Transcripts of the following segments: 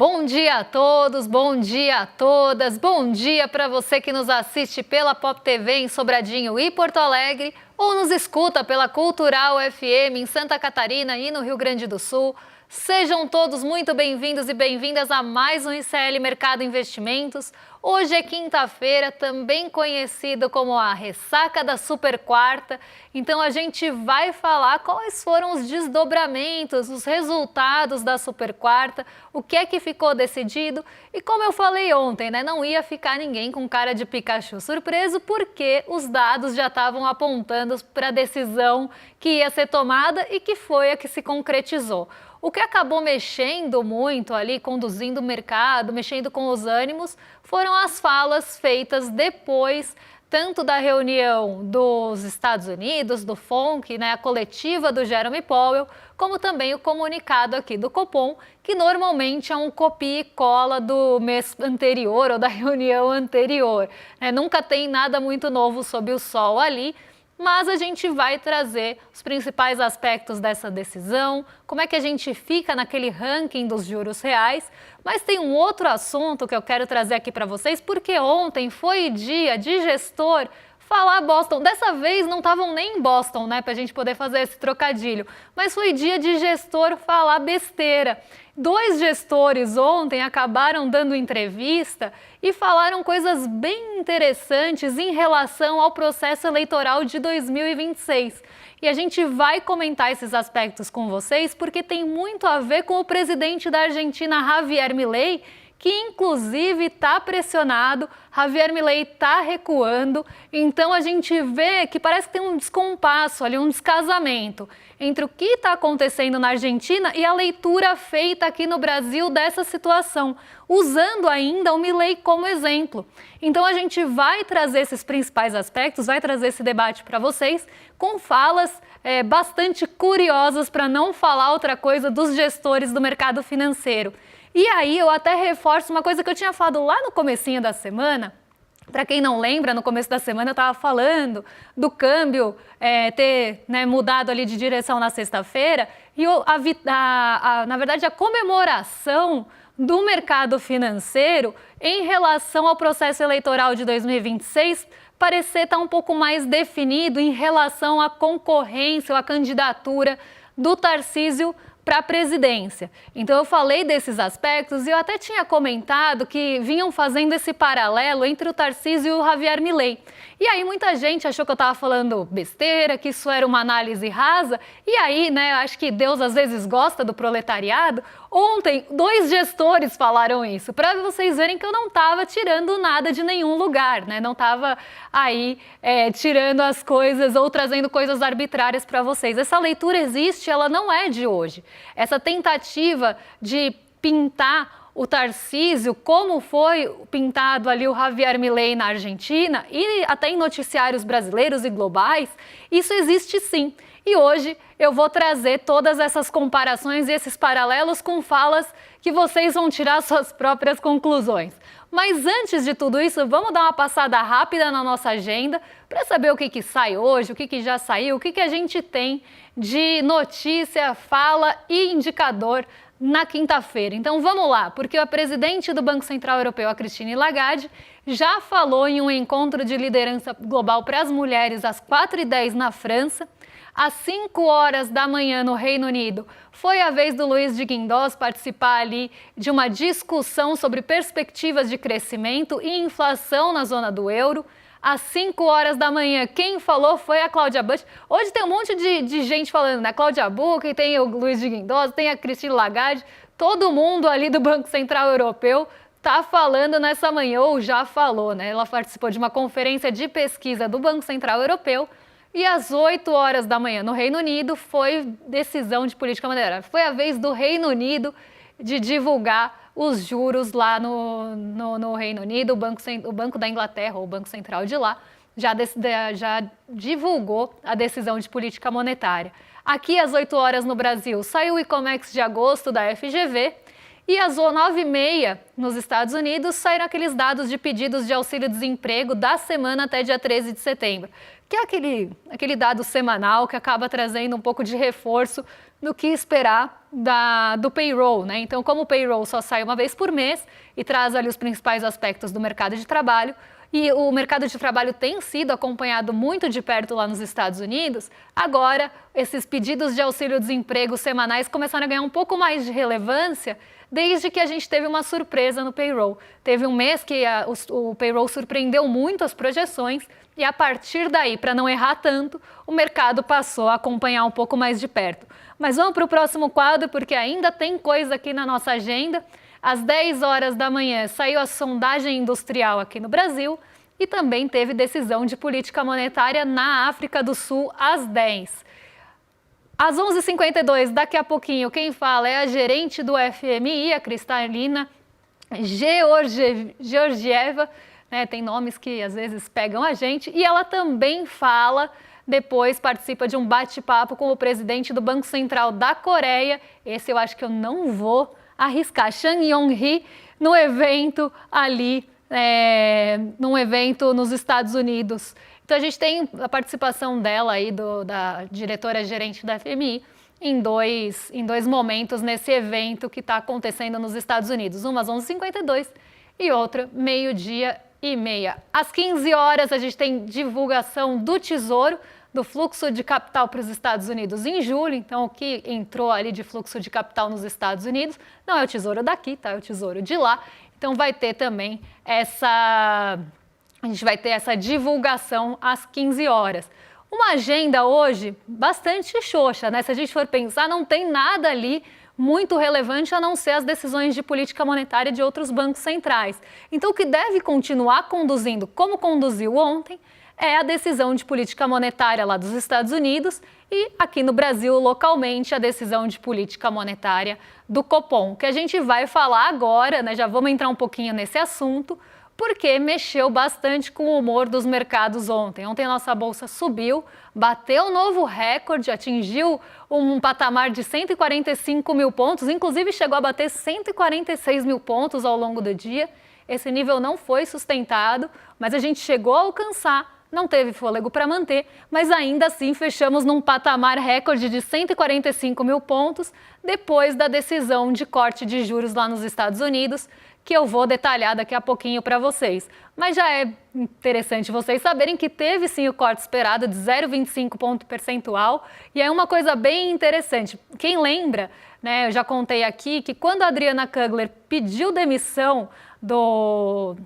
Bom dia a todos, bom dia a todas, bom dia para você que nos assiste pela Pop TV em Sobradinho e Porto Alegre ou nos escuta pela Cultural FM em Santa Catarina e no Rio Grande do Sul. Sejam todos muito bem-vindos e bem-vindas a mais um ICL Mercado Investimentos. Hoje é quinta-feira, também conhecido como a ressaca da Super Quarta. Então a gente vai falar quais foram os desdobramentos, os resultados da Super Quarta, o que é que ficou decidido. E como eu falei ontem, não ia ficar ninguém com cara de Pikachu surpreso, porque os dados já estavam apontando para a decisão que ia ser tomada e que foi a que se concretizou. O que acabou mexendo muito ali, conduzindo o mercado, mexendo com os ânimos, foram as falas feitas depois, tanto da reunião dos Estados Unidos, do FONC, a coletiva do Jerome Powell, como também o comunicado aqui do Copom, que normalmente é um copia e cola do mês anterior ou da reunião anterior. Nunca tem nada muito novo sob o sol ali. Mas a gente vai trazer os principais aspectos dessa decisão, como é que a gente fica naquele ranking dos juros reais. Mas tem um outro assunto que eu quero trazer aqui para vocês, porque ontem foi dia de gestor falar Boston. Dessa vez não estavam nem em Boston, para a gente poder fazer esse trocadilho, mas foi dia de gestor falar besteira. 2 gestores ontem acabaram dando entrevista e falaram coisas bem interessantes em relação ao processo eleitoral de 2026. E a gente vai comentar esses aspectos com vocês porque tem muito a ver com o presidente da Argentina, Javier Milei, que inclusive está pressionado, Javier Milei está recuando, então a gente vê que parece que tem um descompasso ali, um descasamento entre o que está acontecendo na Argentina e a leitura feita aqui no Brasil dessa situação, usando ainda o Milei como exemplo. Então a gente vai trazer esses principais aspectos, vai trazer esse debate para vocês com falas bastante curiosas, para não falar outra coisa, dos gestores do mercado financeiro. E aí eu até reforço uma coisa que eu tinha falado lá no comecinho da semana. Para quem não lembra, no começo da semana eu estava falando do câmbio ter mudado ali de direção na sexta-feira e na verdade a comemoração do mercado financeiro em relação ao processo eleitoral de 2026 parecer estar um pouco mais definido em relação à concorrência ou à candidatura do Tarcísio para a presidência. Então eu falei desses aspectos e eu até tinha comentado que vinham fazendo esse paralelo entre o Tarcísio e o Javier Milei. E aí muita gente achou que eu estava falando besteira, que isso era uma análise rasa. E aí, acho que Deus às vezes gosta do proletariado. Ontem, 2 gestores falaram isso, para vocês verem que eu não estava tirando nada de nenhum lugar, não estava aí tirando as coisas ou trazendo coisas arbitrárias para vocês. Essa leitura existe, ela não é de hoje. Essa tentativa de pintar o Tarcísio, como foi pintado ali o Javier Milei na Argentina e até em noticiários brasileiros e globais, isso existe sim. E hoje eu vou trazer todas essas comparações e esses paralelos com falas que vocês vão tirar suas próprias conclusões. Mas antes de tudo isso, vamos dar uma passada rápida na nossa agenda para saber o que sai hoje, o que já saiu, o que a gente tem de notícia, fala e indicador na quinta-feira. Então vamos lá, porque a presidente do Banco Central Europeu, a Christine Lagarde, já falou em um encontro de liderança global para as mulheres às 4h10 na França. Às 5h da manhã no Reino Unido, foi a vez do Luiz de Guindos participar ali de uma discussão sobre perspectivas de crescimento e inflação na zona do euro. Às 5h da manhã, quem falou foi a Cláudia Bush. Hoje tem um monte de gente falando, Cláudia Buch, tem o Luiz de Guindos, tem a Christine Lagarde, todo mundo ali do Banco Central Europeu está falando nessa manhã, ou já falou, Ela participou de uma conferência de pesquisa do Banco Central Europeu. E às 8h da manhã no Reino Unido foi decisão de política monetária. Foi a vez do Reino Unido de divulgar os juros lá no Reino Unido. O Banco da Inglaterra, ou o Banco Central de lá, já divulgou a decisão de política monetária. Aqui às 8h no Brasil saiu o ICOMEX de agosto da FGV E às 9h30, nos Estados Unidos, saíram aqueles dados de pedidos de auxílio-desemprego da semana até dia 13 de setembro, que é aquele dado semanal que acaba trazendo um pouco de reforço do que esperar do payroll, né? Então, como o payroll só sai uma vez por mês e traz ali os principais aspectos do mercado de trabalho, e o mercado de trabalho tem sido acompanhado muito de perto lá nos Estados Unidos, agora esses pedidos de auxílio-desemprego semanais começaram a ganhar um pouco mais de relevância desde que a gente teve uma surpresa no payroll. Teve um mês que o payroll surpreendeu muito as projeções e a partir daí, para não errar tanto, o mercado passou a acompanhar um pouco mais de perto. Mas vamos para o próximo quadro, porque ainda tem coisa aqui na nossa agenda. Às 10 horas da manhã saiu a sondagem industrial aqui no Brasil e também teve decisão de política monetária na África do Sul às 10. Às 11h52, daqui a pouquinho, quem fala é a gerente do FMI, a Kristalina Georgieva, né? Tem nomes que às vezes pegam a gente, e ela também fala. Depois participa de um bate-papo com o presidente do Banco Central da Coreia. Esse eu acho que eu não vou arriscar. Chang Yong-hee, no evento ali, num evento nos Estados Unidos. Então a gente tem a participação dela aí, da diretora-gerente da FMI, em dois momentos nesse evento que está acontecendo nos Estados Unidos. Uma às 11h52 e outra 12h30. Às 15 horas a gente tem divulgação do Tesouro, do fluxo de capital para os Estados Unidos em julho. Então, o que entrou ali de fluxo de capital nos Estados Unidos não é o Tesouro daqui, tá? É o Tesouro de lá. Então, vai ter também a gente vai ter essa divulgação às 15 horas. Uma agenda hoje bastante xoxa, né? Se a gente for pensar, não tem nada ali muito relevante a não ser as decisões de política monetária de outros bancos centrais. Então, o que deve continuar conduzindo, como conduziu ontem, é a decisão de política monetária lá dos Estados Unidos e aqui no Brasil, localmente, a decisão de política monetária do Copom, que a gente vai falar agora, né? Já vamos entrar um pouquinho nesse assunto, porque mexeu bastante com o humor dos mercados ontem. Ontem a nossa bolsa subiu, bateu um novo recorde, atingiu um patamar de 145 mil pontos, inclusive chegou a bater 146 mil pontos ao longo do dia. Esse nível não foi sustentado, mas a gente chegou a alcançar, não teve fôlego para manter, mas ainda assim fechamos num patamar recorde de 145 mil pontos depois da decisão de corte de juros lá nos Estados Unidos, que eu vou detalhar daqui a pouquinho para vocês. Mas já é interessante vocês saberem que teve sim o corte esperado de 0,25 ponto percentual, e é uma coisa bem interessante. Quem lembra, né, eu já contei aqui que quando a Adriana Kugler pediu demissão do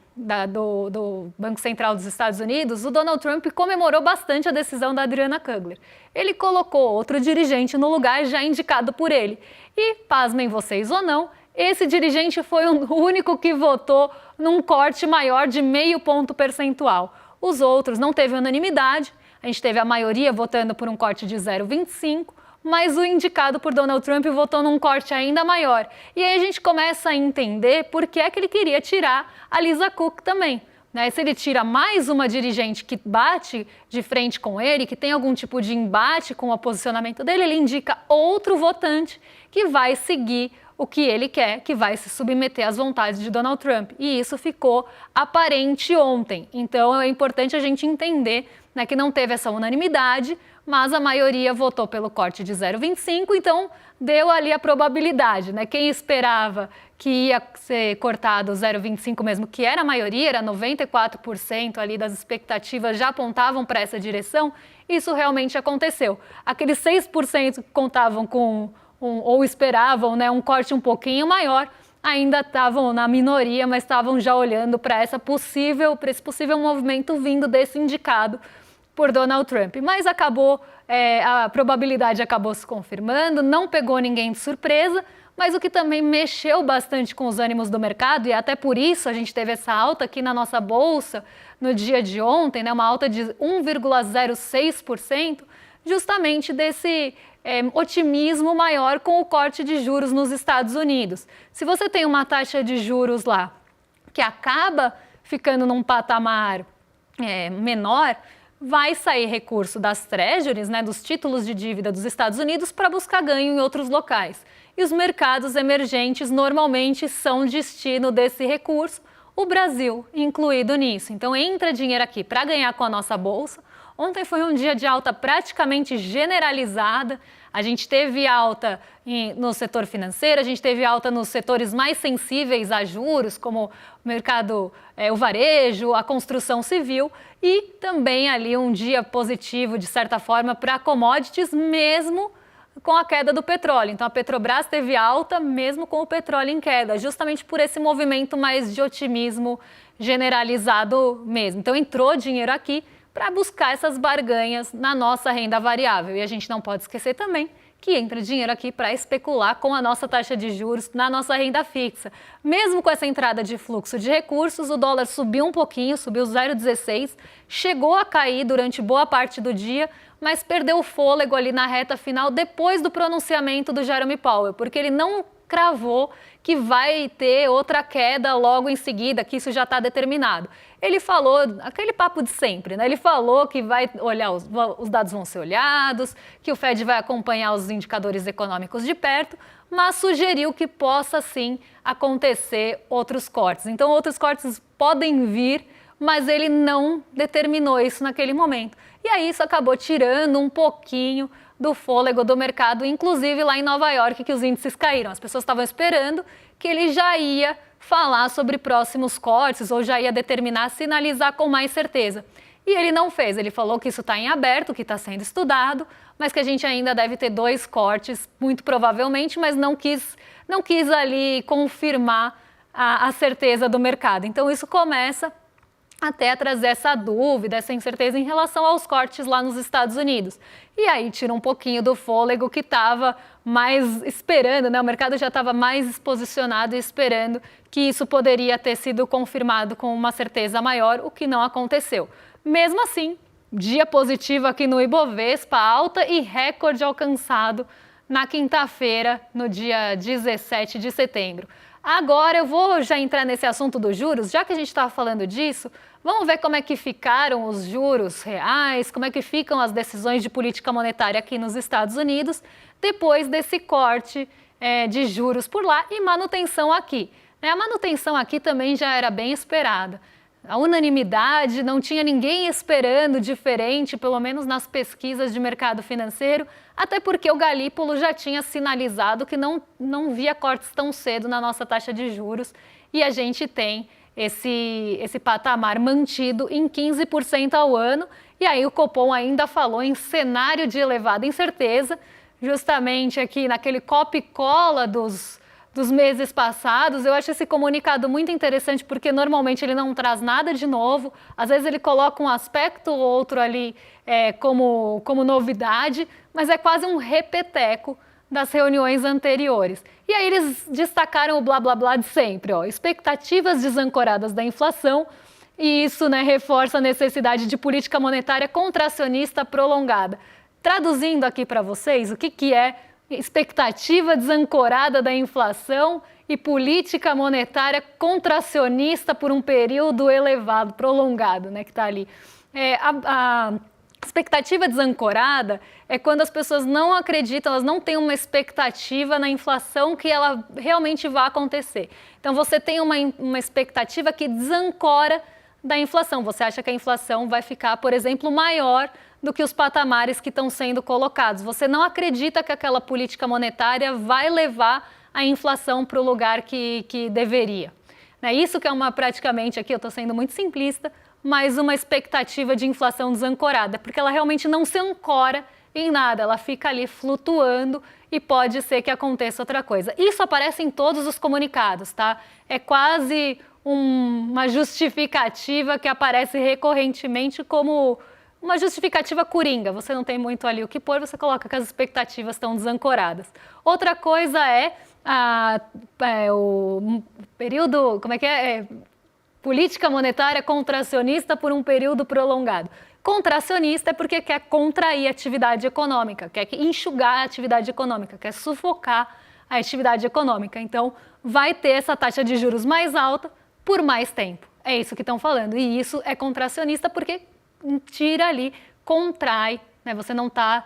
Banco Central dos Estados Unidos, o Donald Trump comemorou bastante a decisão da Adriana Kugler. Ele colocou outro dirigente no lugar já indicado por ele. E, pasmem vocês ou não, esse dirigente foi o único que votou num corte maior de 0,5 ponto percentual. Os outros não teve unanimidade, a gente teve a maioria votando por um corte de 0,25, mas o indicado por Donald Trump votou num corte ainda maior. E aí a gente começa a entender por que é que ele queria tirar a Lisa Cook também. Né? Se ele tira mais uma dirigente que bate de frente com ele, que tem algum tipo de embate com o posicionamento dele, ele indica outro votante que vai seguir o que ele quer, que vai se submeter às vontades de Donald Trump. E isso ficou aparente ontem. Então é importante a gente entender, né, que não teve essa unanimidade, mas a maioria votou pelo corte de 0,25, então deu ali a probabilidade, né? Quem esperava que ia ser cortado 0,25 mesmo, que era a maioria, era 94% ali das expectativas já apontavam para essa direção, isso realmente aconteceu. Aqueles 6% que contavam com ou esperavam, né, um corte um pouquinho maior, ainda estavam na minoria, mas estavam já olhando para esse possível movimento vindo desse indicado por Donald Trump. Mas a probabilidade acabou se confirmando, não pegou ninguém de surpresa, mas o que também mexeu bastante com os ânimos do mercado, e até por isso a gente teve essa alta aqui na nossa bolsa no dia de ontem, né, uma alta de 1,06%, justamente desse otimismo maior com o corte de juros nos Estados Unidos. Se você tem uma taxa de juros lá que acaba ficando num patamar menor, vai sair recurso das treasuries, né, dos títulos de dívida dos Estados Unidos, para buscar ganho em outros locais. E os mercados emergentes normalmente são destino desse recurso, o Brasil incluído nisso. Então entra dinheiro aqui para ganhar com a nossa bolsa. Ontem foi um dia de alta praticamente generalizada. A gente teve alta no setor financeiro, a gente teve alta nos setores mais sensíveis a juros, como o mercado, o varejo, a construção civil, e também ali um dia positivo, de certa forma, para commodities, mesmo com a queda do petróleo. Então a Petrobras teve alta mesmo com o petróleo em queda, justamente por esse movimento mais de otimismo generalizado mesmo. Então entrou dinheiro aqui para buscar essas barganhas na nossa renda variável. E a gente não pode esquecer também que entra dinheiro aqui para especular com a nossa taxa de juros na nossa renda fixa. Mesmo com essa entrada de fluxo de recursos, o dólar subiu um pouquinho, subiu 0,16, chegou a cair durante boa parte do dia, mas perdeu o fôlego ali na reta final depois do pronunciamento do Jerome Powell, porque ele não cravou que vai ter outra queda logo em seguida, que isso já está determinado. Ele falou aquele papo de sempre, né? Ele falou que vai olhar, os dados vão ser olhados, que o Fed vai acompanhar os indicadores econômicos de perto, mas sugeriu que possa sim acontecer outros cortes. Então outros cortes podem vir, mas ele não determinou isso naquele momento. E aí isso acabou tirando um pouquinho do fôlego do mercado, inclusive lá em Nova York, que os índices caíram. As pessoas estavam esperando que ele já ia falar sobre próximos cortes ou já ia determinar, sinalizar com mais certeza. E ele não fez, ele falou que isso está em aberto, que está sendo estudado, mas que a gente ainda deve ter 2 cortes, muito provavelmente, mas não quis ali confirmar a certeza do mercado. Então isso começa até a trazer essa dúvida, essa incerteza em relação aos cortes lá nos Estados Unidos. E aí tira um pouquinho do fôlego que estava mais esperando, né? O mercado já estava mais posicionado e esperando que isso poderia ter sido confirmado com uma certeza maior, o que não aconteceu. Mesmo assim, dia positivo aqui no Ibovespa, alta e recorde alcançado na quinta-feira, no dia 17 de setembro. Agora eu vou já entrar nesse assunto dos juros, já que a gente estava falando disso, vamos ver como é que ficaram os juros reais, como é que ficam as decisões de política monetária aqui nos Estados Unidos, depois desse corte de juros por lá e manutenção aqui. A manutenção aqui também já era bem esperada. A unanimidade, não tinha ninguém esperando diferente, pelo menos nas pesquisas de mercado financeiro, até porque o Galípolo já tinha sinalizado que não via cortes tão cedo na nossa taxa de juros e a gente tem esse patamar mantido em 15% ao ano. E aí o Copom ainda falou em cenário de elevada incerteza, justamente aqui naquele copia e cola dos meses passados. Eu acho esse comunicado muito interessante porque normalmente ele não traz nada de novo, às vezes ele coloca um aspecto ou outro ali como novidade, mas é quase um repeteco das reuniões anteriores. E aí eles destacaram o blá blá blá de sempre, expectativas desancoradas da inflação, e isso, né, reforça a necessidade de política monetária contracionista prolongada. Traduzindo aqui para vocês, o que é expectativa desancorada da inflação e política monetária contracionista por um período elevado, prolongado, né, que está ali. A expectativa desancorada é quando as pessoas não acreditam, elas não têm uma expectativa na inflação que ela realmente vai acontecer. Então você tem uma expectativa que desancora da inflação. Você acha que a inflação vai ficar, por exemplo, maior do que os patamares que estão sendo colocados. Você não acredita que aquela política monetária vai levar a inflação para o lugar que deveria. Isso que é praticamente aqui, eu estou sendo muito simplista, mas uma expectativa de inflação desancorada, porque ela realmente não se ancora em nada, ela fica ali flutuando e pode ser que aconteça outra coisa. Isso aparece em todos os comunicados, tá? É quase uma justificativa que aparece recorrentemente como uma justificativa coringa. Você não tem muito ali o que pôr, você coloca que as expectativas estão desancoradas. Outra coisa o período, política monetária contracionista por um período prolongado. Contracionista é porque quer contrair a atividade econômica, quer enxugar a atividade econômica, quer sufocar a atividade econômica. Então, vai ter essa taxa de juros mais alta por mais tempo. É isso que estão falando. E isso é contracionista porque tira ali, contrai, né? Você não está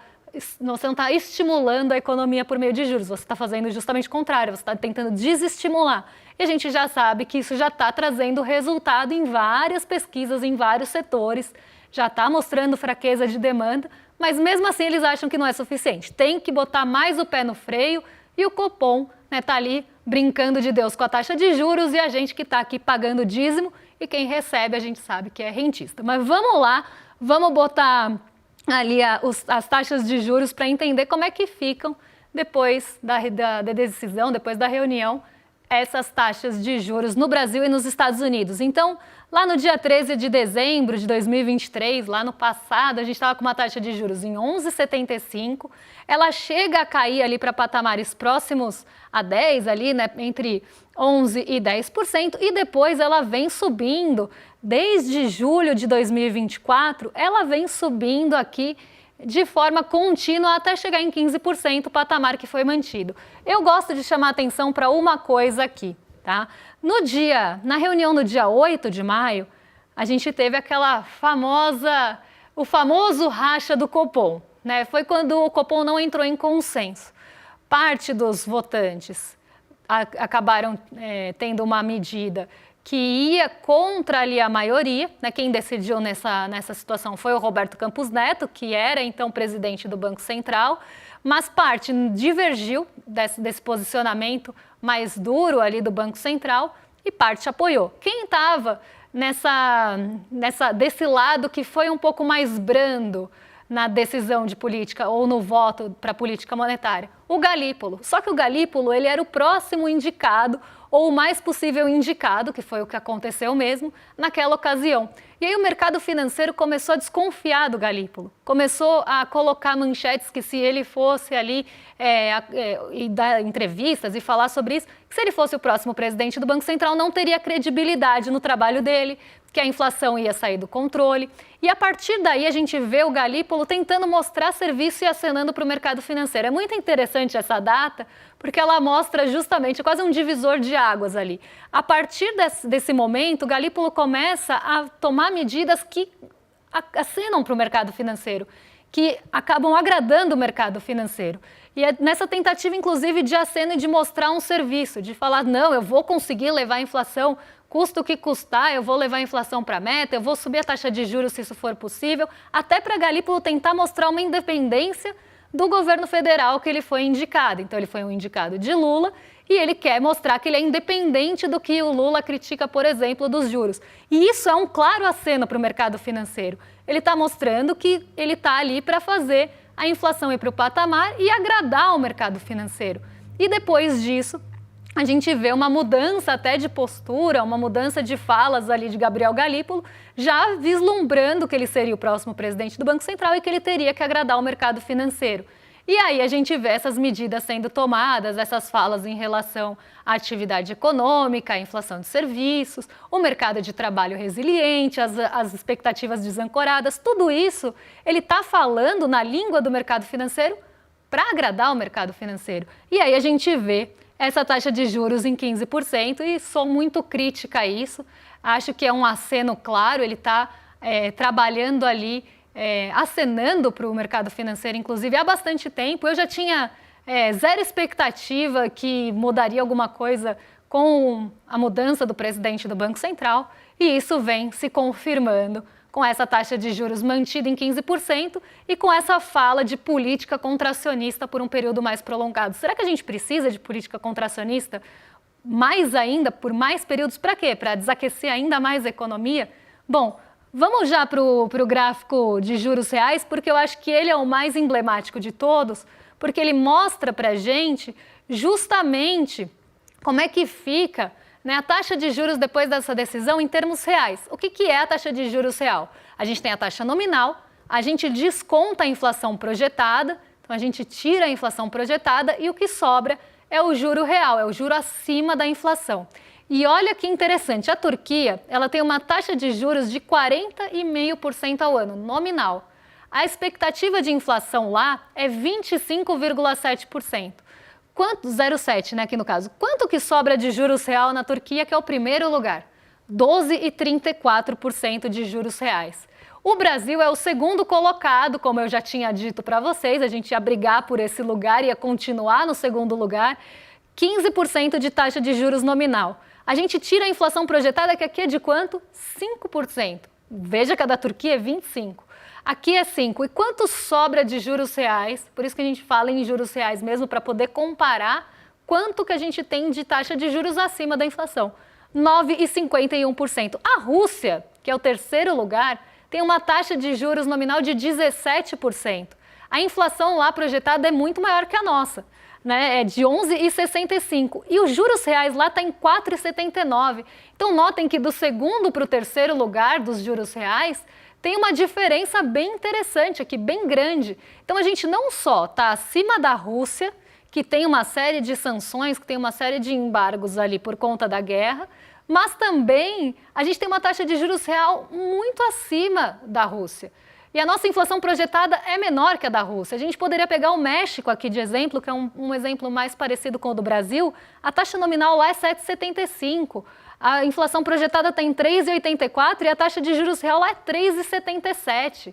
estimulando a economia por meio de juros, você está fazendo justamente o contrário, você está tentando desestimular. E a gente já sabe que isso já está trazendo resultado em várias pesquisas, em vários setores, já está mostrando fraqueza de demanda, mas mesmo assim eles acham que não é suficiente. Tem que botar mais o pé no freio e o Copom está ali brincando de Deus com a taxa de juros e a gente que está aqui pagando dízimo e quem recebe a gente sabe que é rentista. Mas vamos lá, vamos botar ali as taxas de juros para entender como é que ficam depois da decisão, depois da reunião, essas taxas de juros no Brasil e nos Estados Unidos. Então, lá no dia 13 de dezembro de 2023, lá no passado, a gente estava com uma taxa de juros em 11,75. Ela chega a cair ali para patamares próximos a 10, ali, né, entre 11% e 10%, e depois ela vem subindo. Desde julho de 2024, ela vem subindo aqui de forma contínua até chegar em 15%, o patamar que foi mantido. Eu gosto de chamar atenção para uma coisa aqui, tá? Na reunião no dia 8 de maio, a gente teve o famoso racha do Copom, né? Foi quando o Copom não entrou em consenso. Parte dos votantes acabaram tendo uma medida que ia contra ali a maioria, né? Quem decidiu nessa situação foi o Roberto Campos Neto, que era então presidente do Banco Central, mas parte divergiu desse posicionamento mais duro ali do Banco Central e parte apoiou. Quem estava desse lado que foi um pouco mais brando na decisão de política ou no voto para a política monetária? O Galípolo. Só que o Galípolo ele era o próximo indicado ou o mais possível indicado, que foi o que aconteceu mesmo, naquela ocasião. E aí o mercado financeiro começou a desconfiar do Galípolo, começou a colocar manchetes que se ele fosse ali e dar entrevistas e falar sobre isso, que se ele fosse o próximo presidente do Banco Central não teria credibilidade no trabalho dele, que a inflação ia sair do controle. E a partir daí a gente vê o Galípolo tentando mostrar serviço e acenando para o mercado financeiro. É muito interessante essa data, porque ela mostra justamente quase um divisor de águas ali. A partir desse momento, o Galípolo começa a tomar medidas que acenam para o mercado financeiro, que acabam agradando o mercado financeiro. E é nessa tentativa, inclusive, de aceno e de mostrar um serviço, de falar, não, eu vou conseguir levar a inflação, custa o que custar, eu vou levar a inflação para a meta, eu vou subir a taxa de juros se isso for possível, até para Galípolo tentar mostrar uma independência do governo federal que ele foi indicado. Então ele foi um indicado de Lula e ele quer mostrar que ele é independente do que o Lula critica, por exemplo, dos juros. E isso é um claro aceno para o mercado financeiro. Ele está mostrando que ele está ali para fazer a inflação ir para o patamar e agradar o mercado financeiro. E depois disso, a gente vê uma mudança até de postura, uma mudança de falas ali de Gabriel Galípolo, já vislumbrando que ele seria o próximo presidente do Banco Central e que ele teria que agradar o mercado financeiro. E aí a gente vê essas medidas sendo tomadas, essas falas em relação à atividade econômica, à inflação de serviços, o mercado de trabalho resiliente, as expectativas desancoradas, tudo isso ele está falando na língua do mercado financeiro para agradar o mercado financeiro. E aí a gente vê essa taxa de juros em 15% e sou muito crítica a isso. Acho que é um aceno claro, ele está trabalhando ali, acenando para o mercado financeiro, inclusive, há bastante tempo. Eu já tinha zero expectativa que mudaria alguma coisa com a mudança do presidente do Banco Central e isso vem se confirmando com essa taxa de juros mantida em 15% e com essa fala de política contracionista por um período mais prolongado. Será que a gente precisa de política contracionista mais ainda, por mais períodos? Para quê? Para desaquecer ainda mais a economia? Bom, vamos já para o gráfico de juros reais, porque eu acho que ele é o mais emblemático de todos, porque ele mostra para a gente justamente como é que fica a taxa de juros depois dessa decisão em termos reais. O que é a taxa de juros real? A gente tem a taxa nominal, a gente desconta a inflação projetada, então a gente tira a inflação projetada e o que sobra é o juro real, é o juro acima da inflação. E olha que interessante, a Turquia ela tem uma taxa de juros de 40,5% ao ano, nominal. A expectativa de inflação lá é 25,7%. 0,7, aqui no caso. Quanto que sobra de juros real na Turquia, que é o primeiro lugar? 12,34% de juros reais. O Brasil é o segundo colocado, como eu já tinha dito para vocês, a gente ia brigar por esse lugar, ia continuar no segundo lugar, 15% de taxa de juros nominal. A gente tira a inflação projetada, que aqui é de quanto? 5%. Veja que a da Turquia é 25%. Aqui é 5%. E quanto sobra de juros reais? Por isso que a gente fala em juros reais mesmo, para poder comparar quanto que a gente tem de taxa de juros acima da inflação. 9,51%. A Rússia, que é o terceiro lugar, tem uma taxa de juros nominal de 17%. A inflação lá projetada é muito maior que a nossa, né? É de 11,65%. E os juros reais lá está em 4,79%. Então notem que do segundo para o terceiro lugar dos juros reais tem uma diferença bem interessante aqui, bem grande. Então a gente não só está acima da Rússia, que tem uma série de sanções, que tem uma série de embargos ali por conta da guerra, mas também a gente tem uma taxa de juros real muito acima da Rússia. E a nossa inflação projetada é menor que a da Rússia. A gente poderia pegar o México aqui de exemplo, que é um exemplo mais parecido com o do Brasil. A taxa nominal lá é 7,75%. A inflação projetada está em 3,84% e a taxa de juros real lá é 3,77%.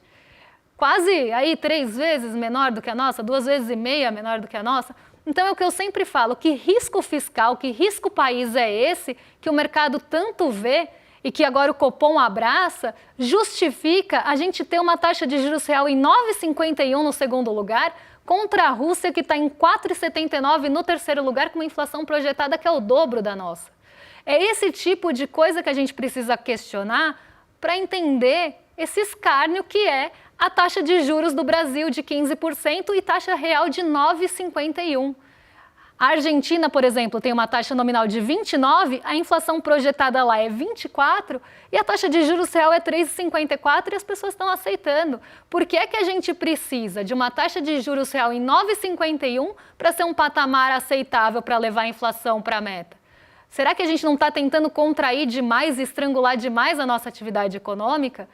Quase aí 3 vezes menor do que a nossa, 2,5 vezes menor do que a nossa. Então é o que eu sempre falo, que risco fiscal, que risco país é esse que o mercado tanto vê e que agora o Copom abraça, justifica a gente ter uma taxa de juros real em 9,51 no segundo lugar, contra a Rússia que está em 4,79 no terceiro lugar, com uma inflação projetada que é o dobro da nossa. É esse tipo de coisa que a gente precisa questionar para entender esse escárnio que é a taxa de juros do Brasil de 15% e taxa real de 9,51%. A Argentina, por exemplo, tem uma taxa nominal de 29%, a inflação projetada lá é 24% e a taxa de juros real é 3,54% e as pessoas estão aceitando. Por que é que a gente precisa de uma taxa de juros real em 9,51% para ser um patamar aceitável para levar a inflação para a meta? Será que a gente não está tentando contrair demais e estrangular demais a nossa atividade econômica?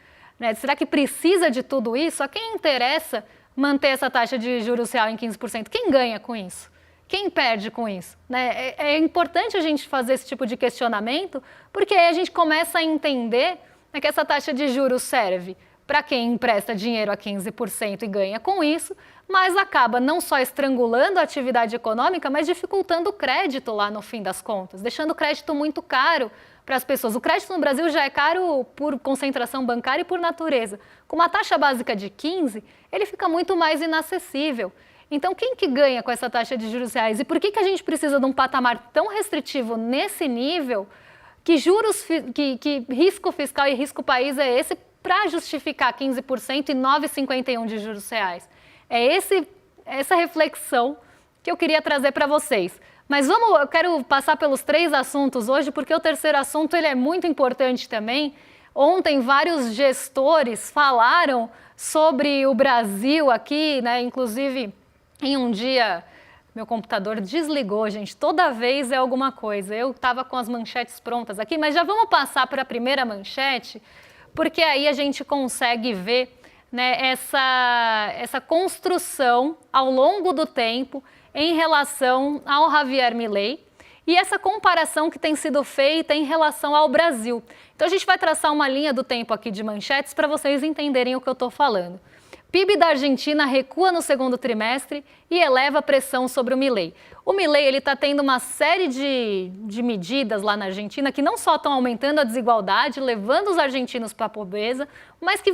Será que precisa de tudo isso? A quem interessa manter essa taxa de juros real em 15%? Quem ganha com isso? Quem perde com isso? É importante a gente fazer esse tipo de questionamento, porque aí a gente começa a entender que essa taxa de juros serve para quem empresta dinheiro a 15% e ganha com isso, mas acaba não só estrangulando a atividade econômica, mas dificultando o crédito lá no fim das contas, deixando o crédito muito caro para as pessoas. O crédito no Brasil já é caro por concentração bancária e por natureza. Com uma taxa básica de 15%, ele fica muito mais inacessível. Então, quem que ganha com essa taxa de juros reais? E por que a gente precisa de um patamar tão restritivo nesse nível? Que risco fiscal e risco país é esse para justificar 15% e 9,51% de juros reais? É essa reflexão que eu queria trazer para vocês. Mas eu quero passar pelos 3 assuntos hoje, porque o terceiro assunto ele é muito importante também. Ontem, vários gestores falaram sobre o Brasil aqui, né? Inclusive, em um dia, meu computador desligou, gente. Toda vez é alguma coisa. Eu estava com as manchetes prontas aqui, mas já vamos passar para a primeira manchete, porque aí a gente consegue ver, né, essa construção ao longo do tempo em relação ao Javier Milei e essa comparação que tem sido feita em relação ao Brasil. Então a gente vai traçar uma linha do tempo aqui de manchetes para vocês entenderem o que eu estou falando. PIB da Argentina recua no segundo trimestre e eleva a pressão sobre o Milei. O Milei está tendo uma série de medidas lá na Argentina que não só estão aumentando a desigualdade, levando os argentinos para a pobreza, mas que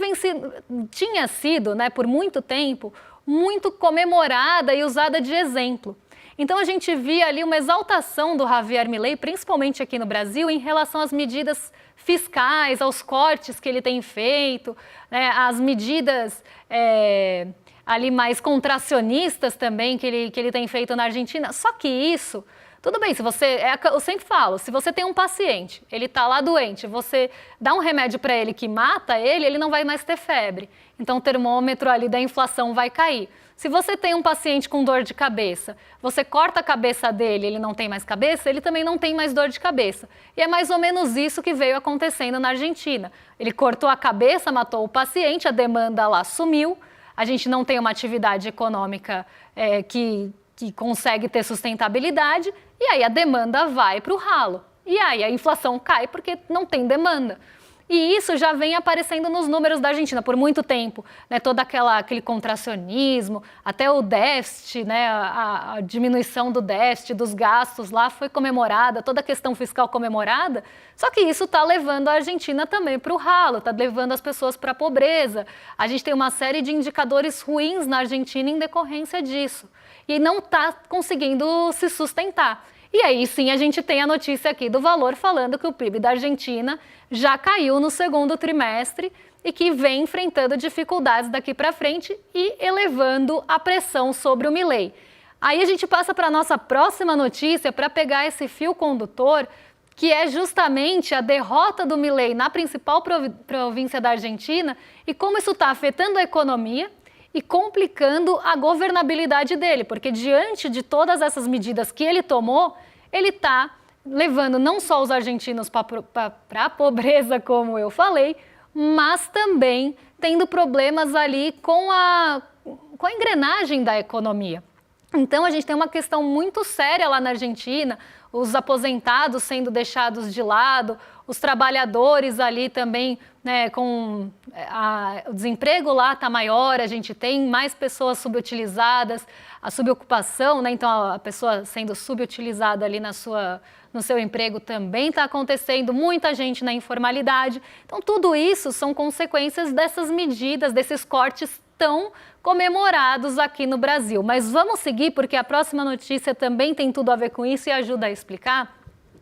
tinha sido, né, por muito tempo, muito comemorada e usada de exemplo. Então a gente via ali uma exaltação do Javier Milei, principalmente aqui no Brasil, em relação às medidas fiscais, aos cortes que ele tem feito, né, as medidas ali mais contracionistas também que ele tem feito na Argentina. Só que isso, tudo bem, eu sempre falo, se você tem um paciente, ele está lá doente, você dá um remédio para ele que mata ele não vai mais ter febre. Então o termômetro ali da inflação vai cair. Se você tem um paciente com dor de cabeça, você corta a cabeça dele, ele não tem mais cabeça, ele também não tem mais dor de cabeça. E é mais ou menos isso que veio acontecendo na Argentina. Ele cortou a cabeça, matou o paciente, a demanda lá sumiu, a gente não tem uma atividade econômica que consegue ter sustentabilidade, e aí a demanda vai para o ralo. E aí a inflação cai porque não tem demanda. E isso já vem aparecendo nos números da Argentina por muito tempo, né? Todo aquele contracionismo, até o déficit, né? A diminuição do déficit, dos gastos lá foi comemorada, toda a questão fiscal comemorada, só que isso está levando a Argentina também para o ralo, está levando as pessoas para a pobreza. A gente tem uma série de indicadores ruins na Argentina em decorrência disso, e não está conseguindo se sustentar. E aí sim a gente tem a notícia aqui do Valor falando que o PIB da Argentina já caiu no segundo trimestre e que vem enfrentando dificuldades daqui para frente e elevando a pressão sobre o Milei. Aí a gente passa para a nossa próxima notícia para pegar esse fio condutor, que é justamente a derrota do Milei na principal província da Argentina e como isso está afetando a economia e complicando a governabilidade dele, porque diante de todas essas medidas que ele tomou, ele está levando não só os argentinos para a pobreza, como eu falei, mas também tendo problemas ali com a engrenagem da economia. Então a gente tem uma questão muito séria lá na Argentina, os aposentados sendo deixados de lado, os trabalhadores ali também, né, com o desemprego lá está maior, a gente tem mais pessoas subutilizadas, a subocupação, né, então a pessoa sendo subutilizada ali no seu emprego também está acontecendo, muita gente na informalidade. Então tudo isso são consequências dessas medidas, desses cortes tão comemorados aqui no Brasil. Mas vamos seguir, porque a próxima notícia também tem tudo a ver com isso e ajuda a explicar.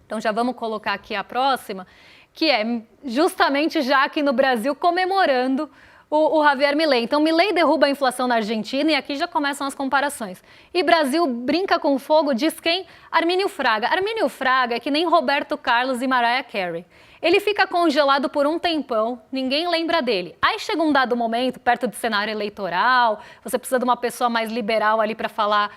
Então já vamos colocar aqui a próxima, que é justamente já aqui no Brasil comemorando o Javier Milei. Então Milei derruba a inflação na Argentina e aqui já começam as comparações. E Brasil brinca com fogo, diz quem? Armínio Fraga. Armínio Fraga é que nem Roberto Carlos e Mariah Carey. Ele fica congelado por um tempão, ninguém lembra dele. Aí chega um dado momento, perto do cenário eleitoral, você precisa de uma pessoa mais liberal ali para falar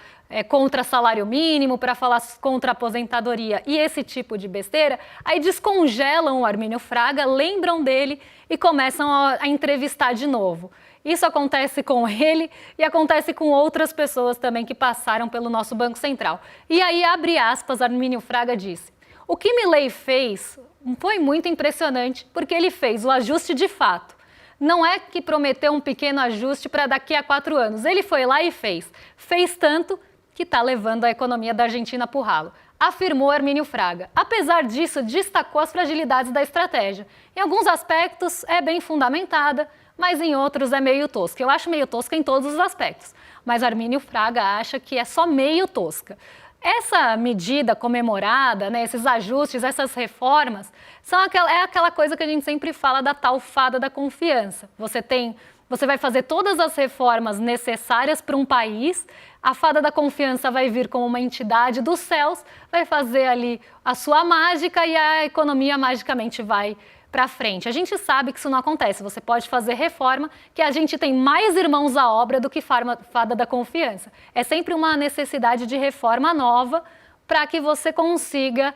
contra salário mínimo, para falar contra aposentadoria e esse tipo de besteira, aí descongelam o Armínio Fraga, lembram dele e começam a entrevistar de novo. Isso acontece com ele e acontece com outras pessoas também que passaram pelo nosso Banco Central. E aí, abre aspas, Armínio Fraga disse: o que Milei fez foi muito impressionante, porque ele fez o ajuste de fato. Não é que prometeu um pequeno ajuste para daqui a 4 anos. Ele foi lá e fez. Fez tanto que está levando a economia da Argentina para o ralo, afirmou Armínio Fraga. Apesar disso, destacou as fragilidades da estratégia. Em alguns aspectos é bem fundamentada, mas em outros é meio tosca. Eu acho meio tosca em todos os aspectos, mas Armínio Fraga acha que é só meio tosca. Essa medida comemorada, né, esses ajustes, essas reformas, é aquela coisa que a gente sempre fala da tal fada da confiança. Você vai fazer todas as reformas necessárias para um país, a fada da confiança vai vir como uma entidade dos céus, vai fazer ali a sua mágica e a economia magicamente vai para frente. A gente sabe que isso não acontece. Você pode fazer reforma, que a gente tem mais irmãos à obra do que fada da confiança. É sempre uma necessidade de reforma nova para que você consiga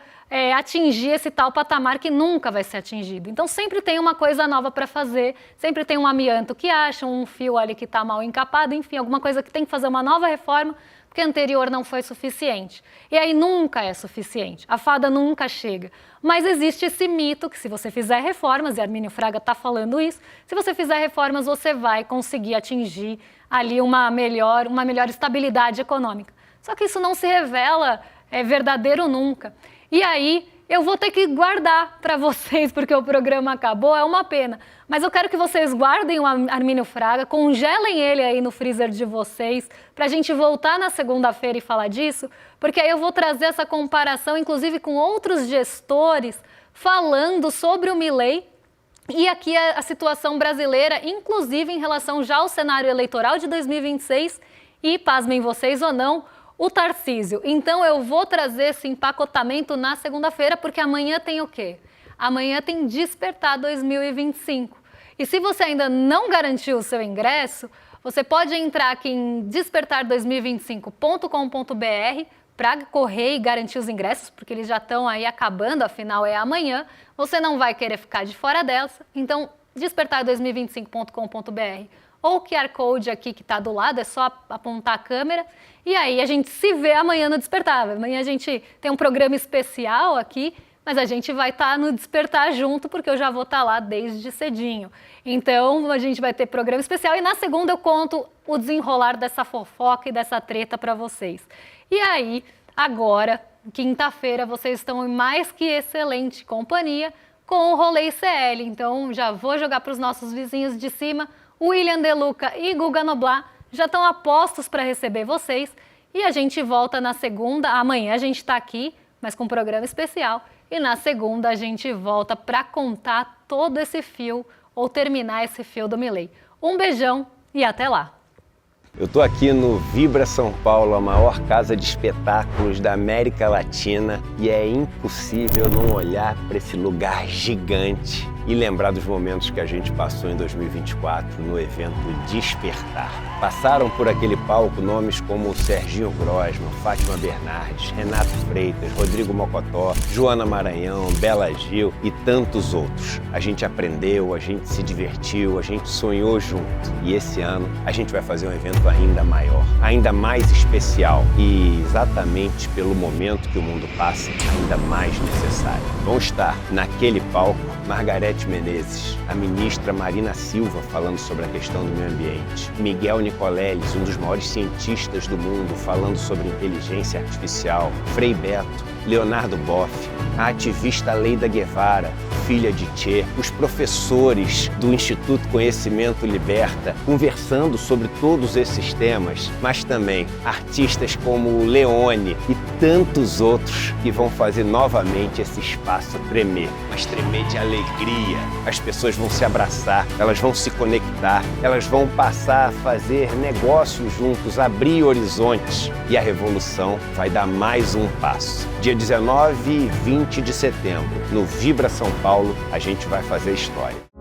atingir esse tal patamar que nunca vai ser atingido. Então sempre tem uma coisa nova para fazer, sempre tem um amianto que acha, um fio ali que está mal encapado, enfim, alguma coisa que tem que fazer uma nova reforma, porque a anterior não foi suficiente. E aí nunca é suficiente, a fada nunca chega. Mas existe esse mito que se você fizer reformas, e Armínio Fraga está falando isso, se você fizer reformas você vai conseguir atingir ali uma melhor estabilidade econômica. Só que isso não se revela verdadeiro nunca. E aí eu vou ter que guardar para vocês, porque o programa acabou, é uma pena. Mas eu quero que vocês guardem o Armínio Fraga, congelem ele aí no freezer de vocês, para a gente voltar na segunda-feira e falar disso, porque aí eu vou trazer essa comparação, inclusive com outros gestores, falando sobre o Milei e aqui a situação brasileira, inclusive em relação já ao cenário eleitoral de 2026 e, pasmem vocês ou não, o Tarcísio. Então eu vou trazer esse empacotamento na segunda-feira, porque amanhã tem o quê? Amanhã tem Despertar 2025. E se você ainda não garantiu o seu ingresso, você pode entrar aqui em despertar2025.com.br para correr e garantir os ingressos, porque eles já estão aí acabando, afinal é amanhã. Você não vai querer ficar de fora dessa. Então, despertar2025.com.br ou o QR Code aqui que está do lado, é só apontar a câmera. E aí a gente se vê amanhã no Despertar. Amanhã a gente tem um programa especial aqui mas a gente vai estar no Despertar junto, porque eu já vou estar lá desde cedinho. Então a gente vai ter programa especial e na segunda eu conto o desenrolar dessa fofoca e dessa treta para vocês. E aí, agora, quinta-feira, vocês estão em mais que excelente companhia com o Rolê ICL. Então já vou jogar para os nossos vizinhos de cima, William De Luca e Guga Noblat já estão a postos para receber vocês. E a gente volta na segunda, amanhã a gente está aqui, mas com um programa especial. E na segunda a gente volta para contar todo esse fio, ou terminar esse fio do Milei. Um beijão e até lá! Eu estou aqui no Vibra São Paulo, a maior casa de espetáculos da América Latina, e é impossível não olhar para esse lugar gigante e lembrar dos momentos que a gente passou em 2024 no evento Despertar. Passaram por aquele palco nomes como Serginho Grosman, Fátima Bernardes, Renato Freitas, Rodrigo Mocotó, Joana Maranhão, Bela Gil e tantos outros. A gente aprendeu, a gente se divertiu, a gente sonhou junto. E esse ano a gente vai fazer um evento ainda maior, ainda mais especial e exatamente pelo momento que o mundo passa, ainda mais necessário. Vão estar naquele palco Margarete Menezes, a ministra Marina Silva falando sobre a questão do meio ambiente, Miguel Nicoleles, um dos maiores cientistas do mundo, falando sobre inteligência artificial, Frei Beto, Leonardo Boff, a ativista Leida Guevara, filha de Che, os professores do Instituto Conhecimento Liberta, conversando sobre todos esses temas, mas também artistas como o Leone e tantos outros que vão fazer novamente esse espaço tremer, mas tremer de alegria. As pessoas vão se abraçar, elas vão se conectar, elas vão passar a fazer negócios juntos, abrir horizontes e a revolução vai dar mais um passo. Dia 19 e 20 de setembro, no Vibra São Paulo, a gente vai fazer história.